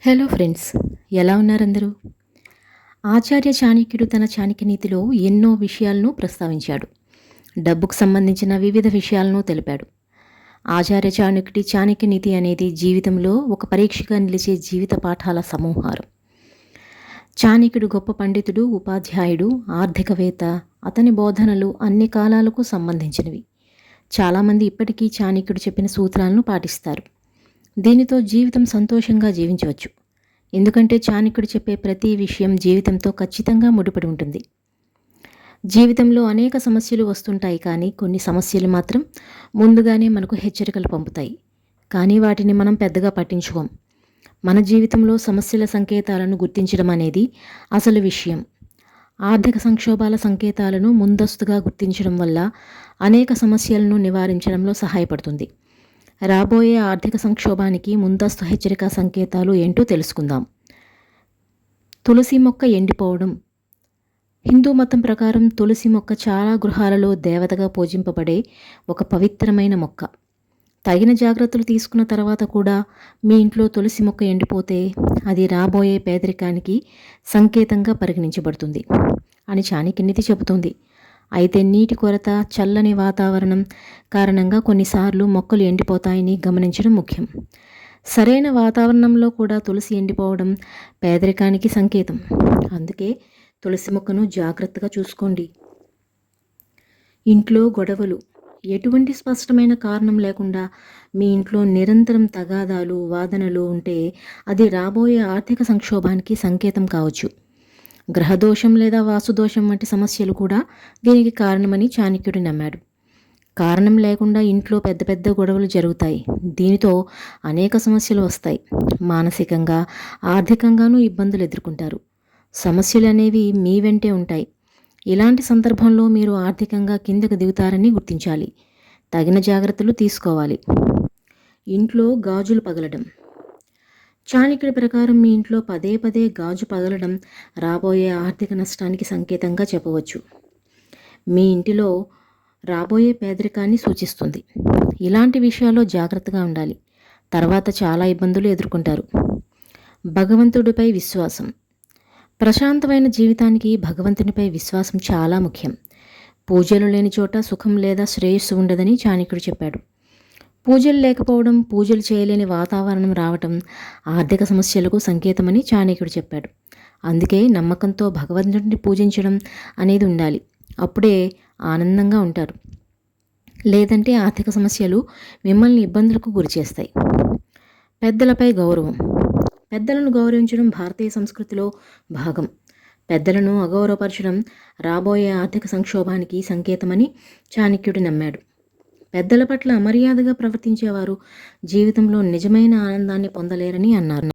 Hello friends, ఎలా ఉన్నారందరూ? ఆచార్య చాణక్యుడు తన చాణక్య నీతిలో ఎన్నో విషయాలను ప్రస్తావించాడు. డబ్బుకు సంబంధించిన వివిధ విషయాలను తెలిపాడు. ఆచార్య చాణక్యుడి చాణక్య నీతి అనేది జీవితంలో ఒక పరీక్షగా నిలిచే జీవిత పాఠాల సమూహారం. చాణక్యుడు గొప్ప పండితుడు, ఉపాధ్యాయుడు, ఆర్థికవేత్త. అతని బోధనలు అన్ని కాలాలకు సంబంధించినవి. చాలామంది ఇప్పటికీ చాణక్యుడు చెప్పిన సూత్రాలను పాటిస్తారు. దీనితో జీవితం సంతోషంగా జీవించవచ్చు. ఎందుకంటే చాణక్యుడు చెప్పే ప్రతి విషయం జీవితంతో ఖచ్చితంగా ముడిపడి ఉంటుంది. జీవితంలో అనేక సమస్యలు వస్తుంటాయి, కానీ కొన్ని సమస్యలు మాత్రం ముందుగానే మనకు హెచ్చరికలు పంపుతాయి. కానీ వాటిని మనం పెద్దగా పట్టించుకోం. మన జీవితంలో సమస్యల సంకేతాలను గుర్తించడం అనేది అసలు విషయం. ఆర్థిక సంక్షోభాల సంకేతాలను ముందస్తుగా గుర్తించడం వల్ల అనేక సమస్యలను నివారించడంలో సహాయపడుతుంది. రాబోయే ఆర్థిక సంక్షోభానికి ముందస్తు హెచ్చరిక సంకేతాలు ఏంటో తెలుసుకుందాం. తులసి మొక్క ఎండిపోవడం. హిందూ మతం ప్రకారం తులసి మొక్క చాలా గృహాలలో దేవతగా పూజింపబడే ఒక పవిత్రమైన మొక్క. తగిన జాగ్రత్తలు తీసుకున్న తర్వాత కూడా మీ ఇంట్లో తులసి మొక్క ఎండిపోతే అది రాబోయే పేదరికానికి సంకేతంగా పరిగణించబడుతుంది అని చాణక్య నీతి చెబుతుంది. అయితే నీటి కొరత, చల్లని వాతావరణం కారణంగా కొన్నిసార్లు మొక్కలు ఎండిపోతాయని గమనించడం ముఖ్యం. సరైన వాతావరణంలో కూడా తులసి ఎండిపోవడం పేదరికానికి సంకేతం. అందుకే తులసి మొక్కను జాగ్రత్తగా చూసుకోండి. ఇంట్లో గొడవలు. ఎటువంటి స్పష్టమైన కారణం లేకుండా మీ ఇంట్లో నిరంతరం తగాదాలు, వాదనలు ఉంటే అది రాబోయే ఆర్థిక సంక్షోభానికి సంకేతం కావచ్చు. గ్రహదోషం లేదా వాస్తుదోషం వంటి సమస్యలు కూడా దీనికి కారణమని చాణక్యుడు నమ్మాడు. కారణం లేకుండా ఇంట్లో పెద్ద పెద్ద గొడవలు జరుగుతాయి. దీనితో అనేక సమస్యలు వస్తాయి. మానసికంగా, ఆర్థికంగానూ ఇబ్బందులు ఎదుర్కొంటారు. సమస్యలు అనేవి మీ వెంటే ఉంటాయి. ఇలాంటి సందర్భంలో మీరు ఆర్థికంగా కిందకు దిగుతారని గుర్తించాలి. తగిన జాగ్రత్తలు తీసుకోవాలి. ఇంట్లో గాజులు పగలడం. చాణక్యుడి ప్రకారం మీ ఇంట్లో పదే పదే గాజు పగలడం రాబోయే ఆర్థిక నష్టానికి సంకేతంగా చెప్పవచ్చు. మీ ఇంటిలో రాబోయే పేదరికాన్ని సూచిస్తుంది. ఇలాంటి విషయాల్లో జాగ్రత్తగా ఉండాలి. తర్వాత చాలా ఇబ్బందులు ఎదుర్కొంటారు. భగవంతుడిపై విశ్వాసం. ప్రశాంతమైన జీవితానికి భగవంతునిపై విశ్వాసం చాలా ముఖ్యం. పూజలు లేని చోట సుఖం లేదా శ్రేయస్సు ఉండదని చాణక్యుడు చెప్పాడు. పూజలు లేకపోవడం, పూజలు చేయలేని వాతావరణం రావటం ఆర్థిక సమస్యలకు సంకేతమని చాణక్యుడు చెప్పాడు. అందుకే నమ్మకంతో భగవంతుడిని పూజించడం అనేది ఉండాలి. అప్పుడే ఆనందంగా ఉంటారు. లేదంటే ఆర్థిక సమస్యలు మిమ్మల్ని ఇబ్బందులకు గురిచేస్తాయి. పెద్దలపై గౌరవం. పెద్దలను గౌరవించడం భారతీయ సంస్కృతిలో భాగం. పెద్దలను అగౌరవపరచడం రాబోయే ఆర్థిక సంక్షోభానికి సంకేతమని చాణక్యుడు నమ్మాడు. పెద్దల పట్ల అమర్యాదగా ప్రవర్తించేవారు జీవితంలో నిజమైన ఆనందాన్ని పొందలేరని అన్నారు.